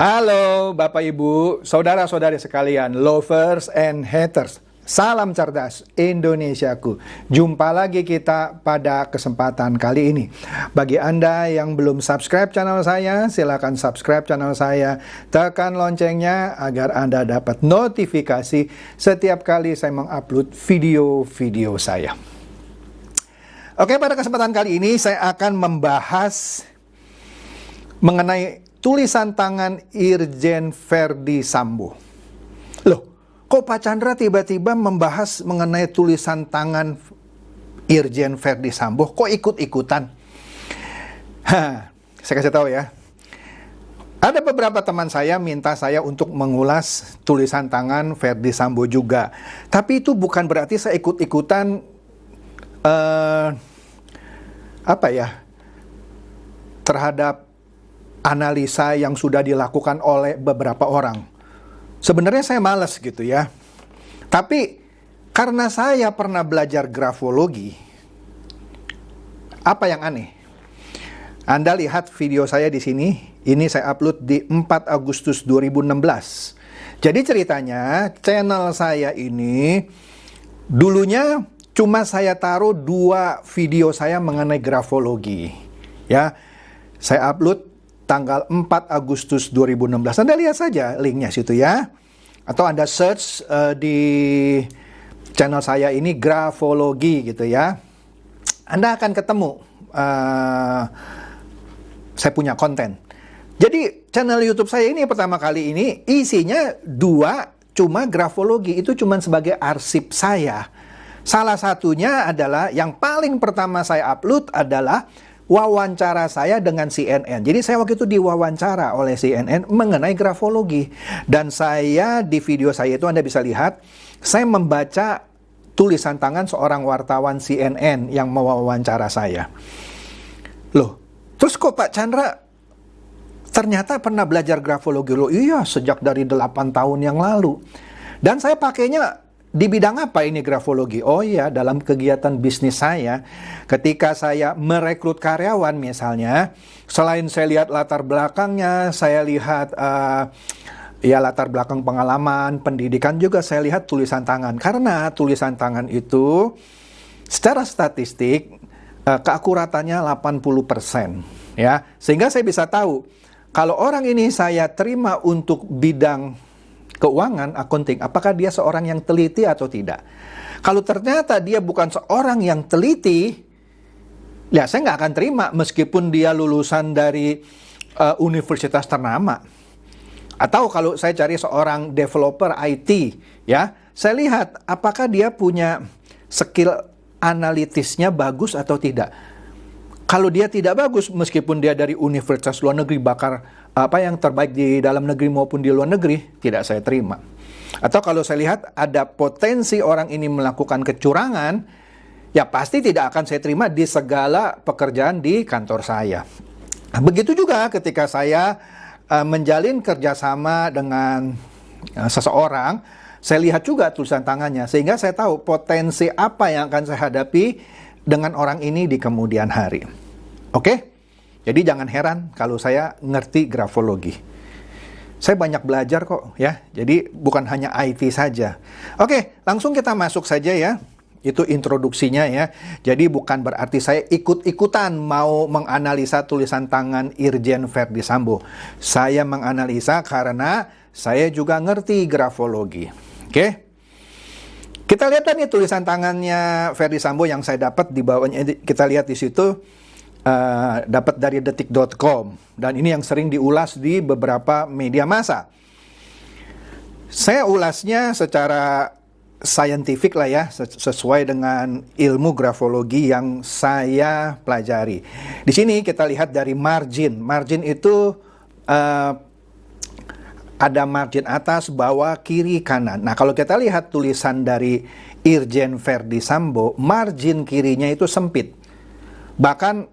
Halo Bapak Ibu, saudara-saudari sekalian, lovers and haters. Salam cerdas Indonesiaku. Jumpa lagi kita pada kesempatan kali ini. Bagi Anda yang belum subscribe channel saya, silakan subscribe channel saya. Tekan loncengnya agar Anda dapat notifikasi setiap kali saya mengupload video-video saya. Oke, pada kesempatan kali ini saya akan membahas mengenai tulisan tangan Irjen Verdi Sambo. Loh, kok Pak Chandra tiba-tiba membahas mengenai tulisan tangan Irjen Verdi Sambo? Kok ikut-ikutan? Saya kasih tahu ya. Ada beberapa teman saya minta saya untuk mengulas tulisan tangan Verdi Sambo juga. Tapi itu bukan berarti saya ikut-ikutan terhadap analisa yang sudah dilakukan oleh beberapa orang. Sebenarnya saya malas gitu ya. Tapi karena saya pernah belajar grafologi, apa yang aneh? Anda lihat video saya di sini. Ini saya upload di 4 Agustus 2016. Jadi ceritanya channel saya ini dulunya cuma saya taruh 2 video saya mengenai grafologi. Ya, saya upload tanggal 4 Agustus 2016. Anda lihat saja linknya situ ya. Atau Anda search di channel saya ini grafologi gitu ya. Anda akan ketemu saya punya konten. Jadi channel YouTube saya ini pertama kali ini isinya 2 cuma grafologi. Itu cuma sebagai arsip saya. Salah satunya adalah yang paling pertama saya upload adalah wawancara saya dengan CNN. Jadi saya waktu itu diwawancara oleh CNN mengenai grafologi. Dan saya di video saya itu Anda bisa lihat, saya membaca tulisan tangan seorang wartawan CNN yang mewawancara saya. Loh, terus kok Pak Chandra ternyata pernah belajar grafologi? Loh iya, sejak dari 8 tahun yang lalu. Dan saya pakainya di bidang apa ini grafologi? Oh iya, dalam kegiatan bisnis saya, ketika saya merekrut karyawan misalnya, selain saya lihat latar belakangnya, saya lihat latar belakang pengalaman, pendidikan juga saya lihat tulisan tangan. Karena tulisan tangan itu secara statistik keakuratannya 80%, ya. Sehingga saya bisa tahu kalau orang ini saya terima untuk bidang keuangan, accounting, apakah dia seorang yang teliti atau tidak? Kalau ternyata dia bukan seorang yang teliti, ya saya nggak akan terima meskipun dia lulusan dari universitas ternama. Atau kalau saya cari seorang developer IT, ya, saya lihat apakah dia punya skill analitisnya bagus atau tidak. Kalau dia tidak bagus, meskipun dia dari universitas luar negeri, yang terbaik di dalam negeri maupun di luar negeri, tidak saya terima. Atau kalau saya lihat ada potensi orang ini melakukan kecurangan, ya pasti tidak akan saya terima di segala pekerjaan di kantor saya. Begitu juga ketika saya menjalin kerjasama dengan seseorang, saya lihat juga tulisan tangannya, sehingga saya tahu potensi apa yang akan saya hadapi dengan orang ini di kemudian hari. Oke? Jadi jangan heran kalau saya ngerti grafologi. Saya banyak belajar kok ya. Jadi bukan hanya IT saja. Oke, langsung kita masuk saja ya. Itu introduksinya ya. Jadi bukan berarti saya ikut-ikutan mau menganalisa tulisan tangan Irjen Verdi Sambo. Saya menganalisa karena saya juga ngerti grafologi. Oke? Kita lihat nih tulisan tangannya Verdi Sambo yang saya dapat di bawahnya. Kita lihat di situ, dapat dari detik.com. Dan ini yang sering diulas di beberapa media massa. Saya ulasnya secara saintifik lah ya, sesuai dengan ilmu grafologi yang saya pelajari. Di sini kita lihat dari margin. Margin itu ada margin atas, bawah, kiri, kanan. Nah, kalau kita lihat tulisan dari Irjen Verdi Sambo, margin kirinya itu sempit. Bahkan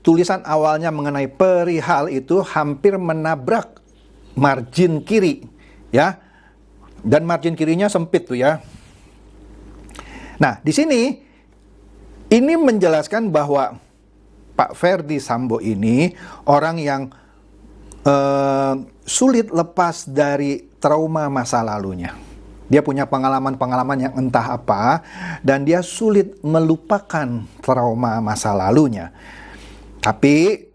tulisan awalnya mengenai perihal itu hampir menabrak margin kiri, ya. Dan margin kirinya sempit tuh ya. Nah, di sini ini menjelaskan bahwa Pak Verdi Sambo ini orang yang sulit lepas dari trauma masa lalunya. Dia punya pengalaman-pengalaman yang entah apa, dan dia sulit melupakan trauma masa lalunya. Tapi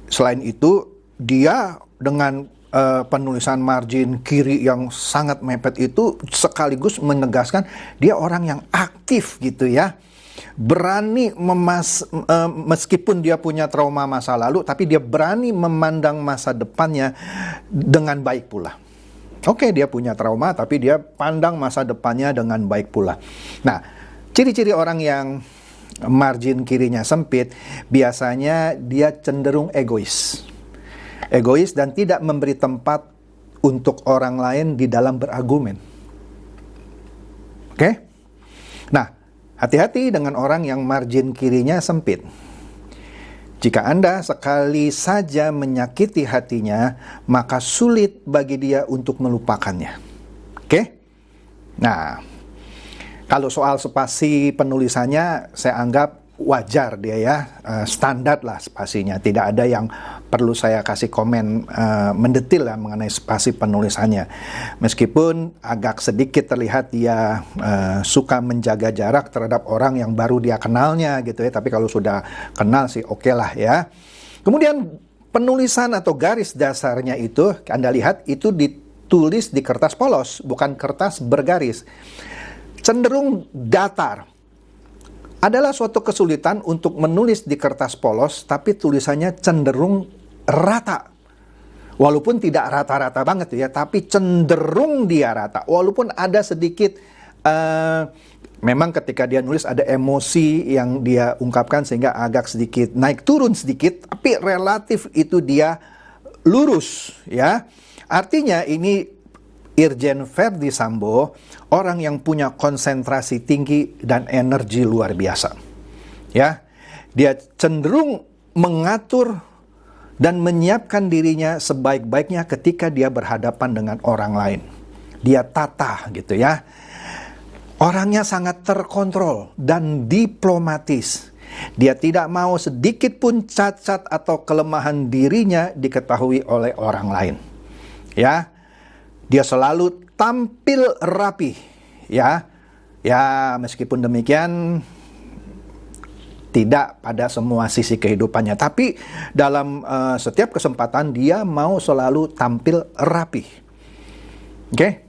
selain itu, dia dengan penulisan margin kiri yang sangat mepet itu sekaligus menegaskan dia orang yang aktif gitu ya. Berani meskipun dia punya trauma masa lalu, tapi dia berani memandang masa depannya dengan baik pula. Oke, dia punya trauma, tapi dia pandang masa depannya dengan baik pula. Nah, ciri-ciri orang yang margin kirinya sempit, biasanya dia cenderung egois. Egois dan tidak memberi tempat untuk orang lain di dalam berargumen. Oke? Nah, hati-hati dengan orang yang margin kirinya sempit. Jika Anda sekali saja menyakiti hatinya, maka sulit bagi dia untuk melupakannya. Oke? Nah, kalau soal spasi penulisannya, saya anggap wajar dia ya, standar lah spasinya. Tidak ada yang perlu saya kasih komen mendetil lah mengenai spasi penulisannya. Meskipun agak sedikit terlihat dia suka menjaga jarak terhadap orang yang baru dia kenalnya gitu ya. Tapi kalau sudah kenal sih oke lah ya. Kemudian penulisan atau garis dasarnya itu, Anda lihat itu ditulis di kertas polos, bukan kertas bergaris. Cenderung datar. Adalah suatu kesulitan untuk menulis di kertas polos, tapi tulisannya cenderung rata. Walaupun tidak rata-rata banget ya, tapi cenderung dia rata. Walaupun ada sedikit, memang ketika dia nulis ada emosi yang dia ungkapkan sehingga agak sedikit naik turun sedikit, tapi relatif itu dia lurus ya. Artinya ini Irjen Verdi Sambo, orang yang punya konsentrasi tinggi dan energi luar biasa. Ya, dia cenderung mengatur dan menyiapkan dirinya sebaik-baiknya ketika dia berhadapan dengan orang lain. Dia tata gitu ya. Orangnya sangat terkontrol dan diplomatis. Dia tidak mau sedikit pun cacat atau kelemahan dirinya diketahui oleh orang lain. Ya. Dia selalu tampil rapi, ya. Ya, meskipun demikian tidak pada semua sisi kehidupannya, tapi dalam setiap kesempatan dia mau selalu tampil rapi. Oke?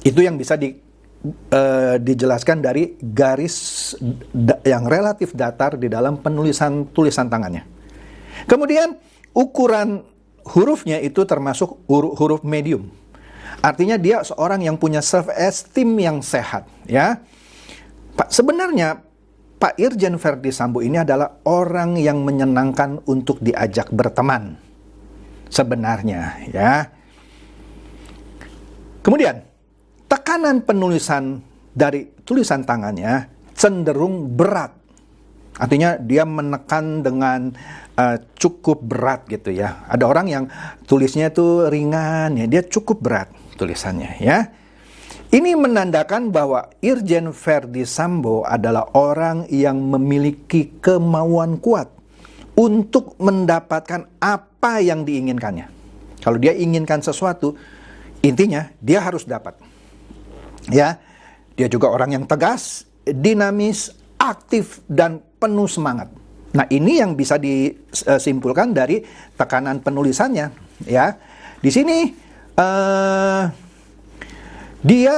Itu yang bisa dijelaskan dari garis yang relatif datar di dalam tulisan tangannya. Kemudian ukuran hurufnya itu termasuk huruf medium. Artinya dia seorang yang punya self-esteem yang sehat, ya. Sebenarnya Pak Irjen Verdi Sambo ini adalah orang yang menyenangkan untuk diajak berteman. Sebenarnya, ya. Kemudian, tekanan penulisan dari tulisan tangannya cenderung berat. Artinya dia menekan dengan cukup berat gitu ya. Ada orang yang tulisnya itu ringan ya, dia cukup berat tulisannya ya. Ini menandakan bahwa Irjen Verdi Sambo adalah orang yang memiliki kemauan kuat untuk mendapatkan apa yang diinginkannya. Kalau dia inginkan sesuatu, intinya dia harus dapat. Ya, dia juga orang yang tegas, dinamis, aktif dan penuh semangat. Nah, ini yang bisa disimpulkan dari tekanan penulisannya, ya. Di sini dia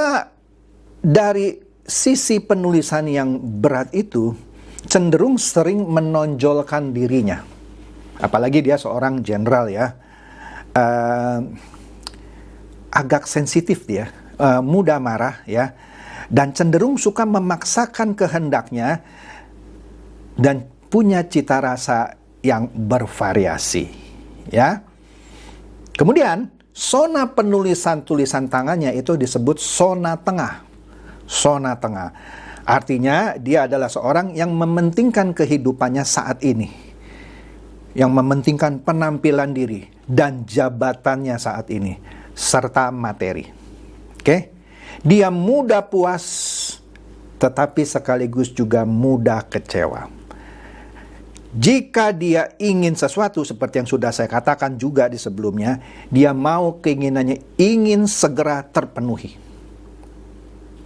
dari sisi penulisan yang berat itu cenderung sering menonjolkan dirinya. Apalagi dia seorang jenderal ya. Agak sensitif dia, mudah marah ya. Dan cenderung suka memaksakan kehendaknya dan punya cita rasa yang bervariasi ya. Kemudian zona penulisan tulisan tangannya itu disebut zona tengah. Zona tengah. Artinya dia adalah seorang yang mementingkan kehidupannya saat ini. Yang mementingkan penampilan diri dan jabatannya saat ini serta materi. Oke? Dia mudah puas tetapi sekaligus juga mudah kecewa. Jika dia ingin sesuatu seperti yang sudah saya katakan juga di sebelumnya, dia mau keinginannya ingin segera terpenuhi.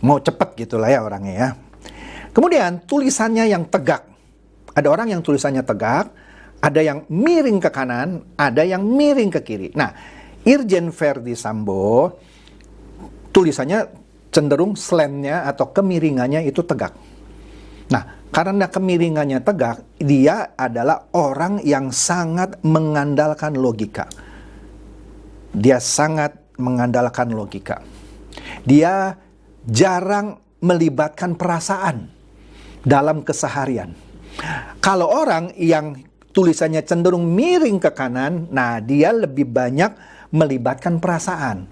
Mau cepat gitulah ya orangnya ya. Kemudian tulisannya yang tegak. Ada orang yang tulisannya tegak, ada yang miring ke kanan, ada yang miring ke kiri. Nah, Irjen Verdi Sambo tulisannya cenderung slannya atau kemiringannya itu tegak. Nah, karena kemiringannya tegak, dia adalah orang yang sangat mengandalkan logika. Dia sangat mengandalkan logika. Dia jarang melibatkan perasaan dalam keseharian. Kalau orang yang tulisannya cenderung miring ke kanan, nah dia lebih banyak melibatkan perasaan.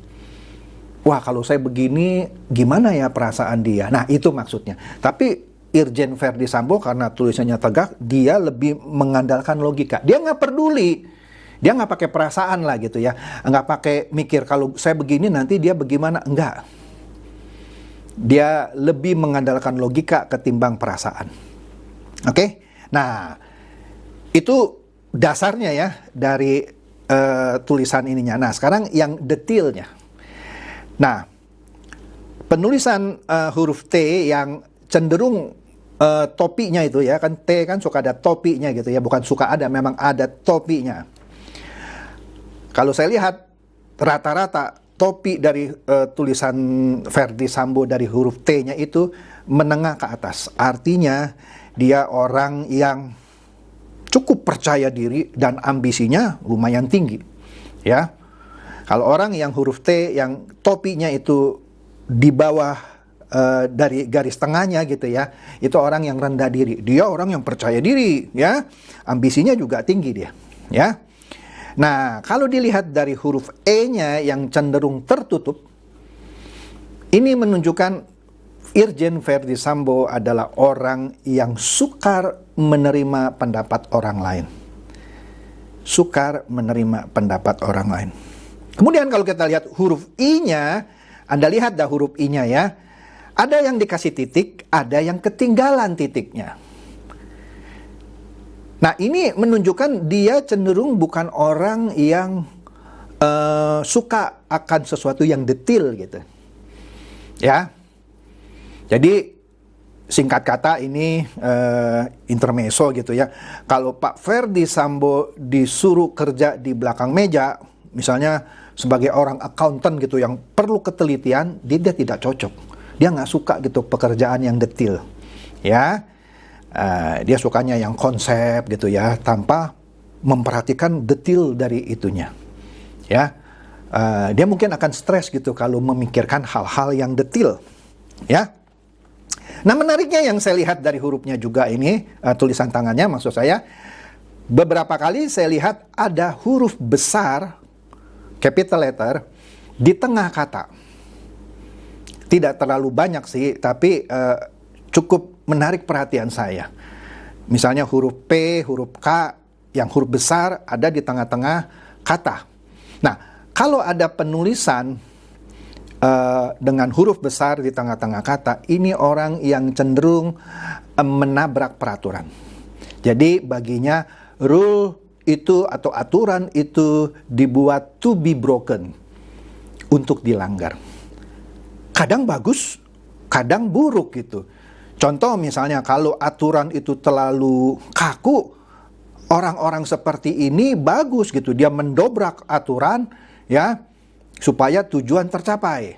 Wah, kalau saya begini, gimana ya perasaan dia? Nah, itu maksudnya. Tapi Irjen Verdi Sambo karena tulisannya tegak, dia lebih mengandalkan logika. Dia nggak peduli. Dia nggak pakai perasaan lah gitu ya. Nggak pakai mikir kalau saya begini nanti dia bagaimana. Enggak. Dia lebih mengandalkan logika ketimbang perasaan. Oke? Nah, itu dasarnya ya dari tulisan ininya. Nah, sekarang yang detailnya. Nah, penulisan huruf T yang cenderung topinya itu ya, kan T kan suka ada topinya gitu ya, bukan suka ada, memang ada topinya. Kalau saya lihat rata-rata topi dari tulisan Verdi Sambo dari huruf T-nya itu menengah ke atas. Artinya dia orang yang cukup percaya diri dan ambisinya lumayan tinggi. Ya. Kalau orang yang huruf T yang topinya itu di bawah dari garis tengahnya gitu ya, itu orang yang rendah diri. Dia orang yang percaya diri, ya. Ambisinya juga tinggi dia, ya. Nah, kalau dilihat dari huruf E-nya yang cenderung tertutup, ini menunjukkan Irjen Verdi Sambo adalah orang yang sukar menerima pendapat orang lain. Sukar menerima pendapat orang lain. Kemudian kalau kita lihat huruf I-nya, Anda lihat dah huruf I-nya ya. Ada yang dikasih titik, ada yang ketinggalan titiknya. Nah, ini menunjukkan dia cenderung bukan orang yang suka akan sesuatu yang detail gitu. Ya. Jadi singkat kata ini intermezzo gitu ya. Kalau Pak Verdi Sambo disuruh kerja di belakang meja, misalnya sebagai orang accountant gitu yang perlu ketelitian, dia tidak cocok. Dia nggak suka gitu pekerjaan yang detail. Ya. Dia sukanya yang konsep gitu ya, tanpa memperhatikan detail dari itunya. Ya, dia mungkin akan stres gitu kalau memikirkan hal-hal yang detail. Ya, nah menariknya yang saya lihat dari hurufnya juga ini, tulisan tangannya maksud saya, beberapa kali saya lihat ada huruf besar, capital letter, di tengah kata. Tidak terlalu banyak sih, tapi cukup menarik perhatian saya. Misalnya huruf P, huruf K, yang huruf besar ada di tengah-tengah kata. Nah, kalau ada penulisan dengan huruf besar di tengah-tengah kata, ini orang yang cenderung menabrak peraturan. Jadi baginya rule itu atau aturan itu dibuat to be broken, untuk dilanggar. Kadang bagus, kadang buruk gitu. Contoh misalnya kalau aturan itu terlalu kaku, orang-orang seperti ini bagus gitu, dia mendobrak aturan ya supaya tujuan tercapai.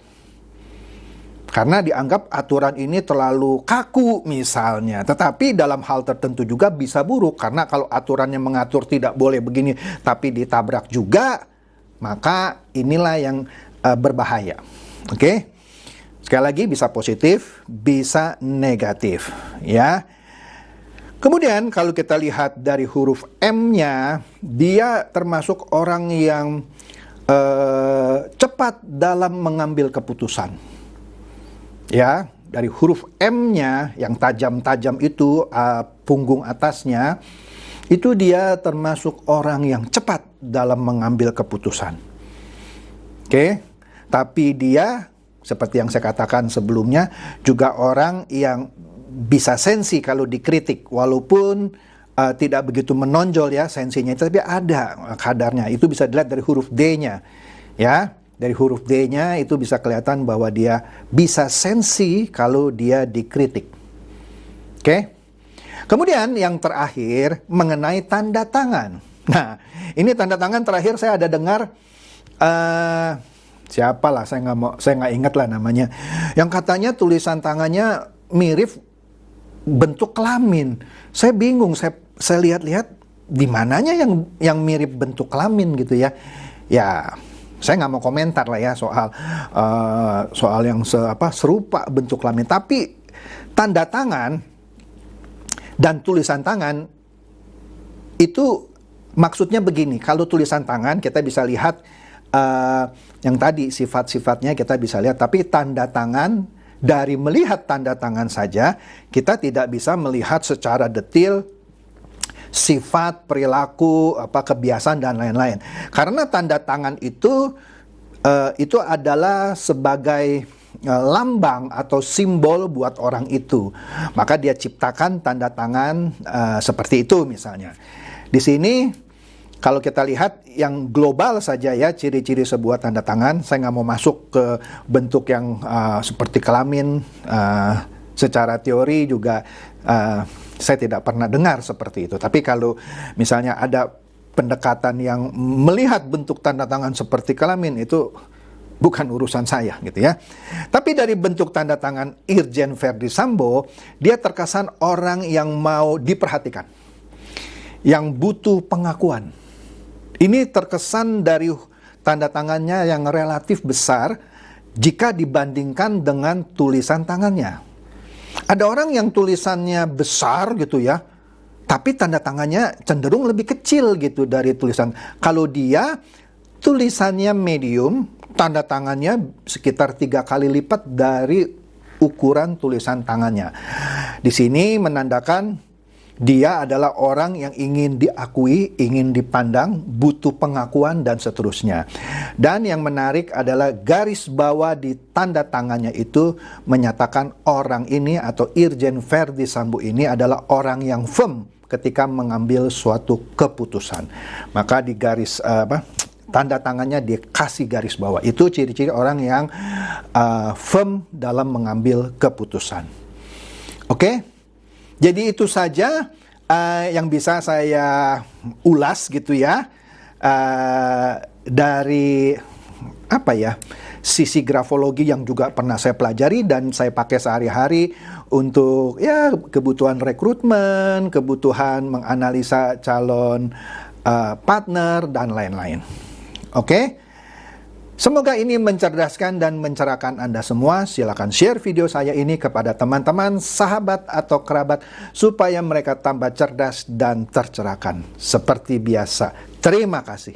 Karena dianggap aturan ini terlalu kaku misalnya. Tetapi dalam hal tertentu juga bisa buruk, karena kalau aturannya mengatur tidak boleh begini tapi ditabrak juga, maka inilah yang berbahaya. Oke? Sekali lagi bisa positif, bisa negatif, ya. Kemudian kalau kita lihat dari huruf M-nya, dia termasuk orang yang cepat dalam mengambil keputusan. Ya, dari huruf M-nya yang tajam-tajam itu, punggung atasnya, itu dia termasuk orang yang cepat dalam mengambil keputusan. Oke, tapi dia seperti yang saya katakan sebelumnya, juga orang yang bisa sensi kalau dikritik, walaupun tidak begitu menonjol ya sensinya, tapi ada kadarnya. Itu bisa dilihat dari huruf D-nya. Ya, dari huruf D-nya itu bisa kelihatan bahwa dia bisa sensi kalau dia dikritik. Oke? Kemudian yang terakhir mengenai tanda tangan. Nah, ini tanda tangan terakhir saya ada dengar siapalah, saya nggak ingat lah namanya, yang katanya tulisan tangannya mirip bentuk kelamin. Saya bingung, saya lihat-lihat di mananya yang mirip bentuk kelamin gitu ya. Ya, saya nggak mau komentar lah ya soal yang serupa bentuk kelamin. Tapi tanda tangan dan tulisan tangan itu maksudnya begini. Kalau tulisan tangan kita bisa lihat yang tadi sifat-sifatnya kita bisa lihat, tapi tanda tangan, dari melihat tanda tangan saja kita tidak bisa melihat secara detail sifat, perilaku, kebiasaan dan lain-lain. Karena tanda tangan itu adalah sebagai lambang atau simbol buat orang itu. Maka dia ciptakan tanda tangan seperti itu misalnya. Di sini kalau kita lihat yang global saja ya, ciri-ciri sebuah tanda tangan, saya nggak mau masuk ke bentuk yang seperti kelamin. Secara teori juga saya tidak pernah dengar seperti itu. Tapi kalau misalnya ada pendekatan yang melihat bentuk tanda tangan seperti kelamin, itu bukan urusan saya gitu ya. Tapi dari bentuk tanda tangan Irjen Verdi Sambo, dia terkesan orang yang mau diperhatikan, yang butuh pengakuan. Ini terkesan dari tanda tangannya yang relatif besar jika dibandingkan dengan tulisan tangannya. Ada orang yang tulisannya besar gitu ya, tapi tanda tangannya cenderung lebih kecil gitu dari tulisan. Kalau dia tulisannya medium, tanda tangannya sekitar 3 kali lipat dari ukuran tulisan tangannya. Di sini menandakan dia adalah orang yang ingin diakui, ingin dipandang, butuh pengakuan, dan seterusnya. Dan yang menarik adalah garis bawah di tanda tangannya itu menyatakan orang ini atau Irjen Verdi Sambo ini adalah orang yang firm ketika mengambil suatu keputusan. Maka di garis tanda tangannya dikasih garis bawah. Itu ciri-ciri orang yang firm dalam mengambil keputusan. Oke? Jadi itu saja yang bisa saya ulas gitu ya, dari sisi grafologi yang juga pernah saya pelajari dan saya pakai sehari-hari untuk ya kebutuhan rekrutmen, kebutuhan menganalisa calon partner dan lain-lain. Oke? Semoga ini mencerdaskan dan mencerahkan Anda semua. Silakan share video saya ini kepada teman-teman, sahabat, atau kerabat supaya mereka tambah cerdas dan tercerahkan. Seperti biasa, terima kasih.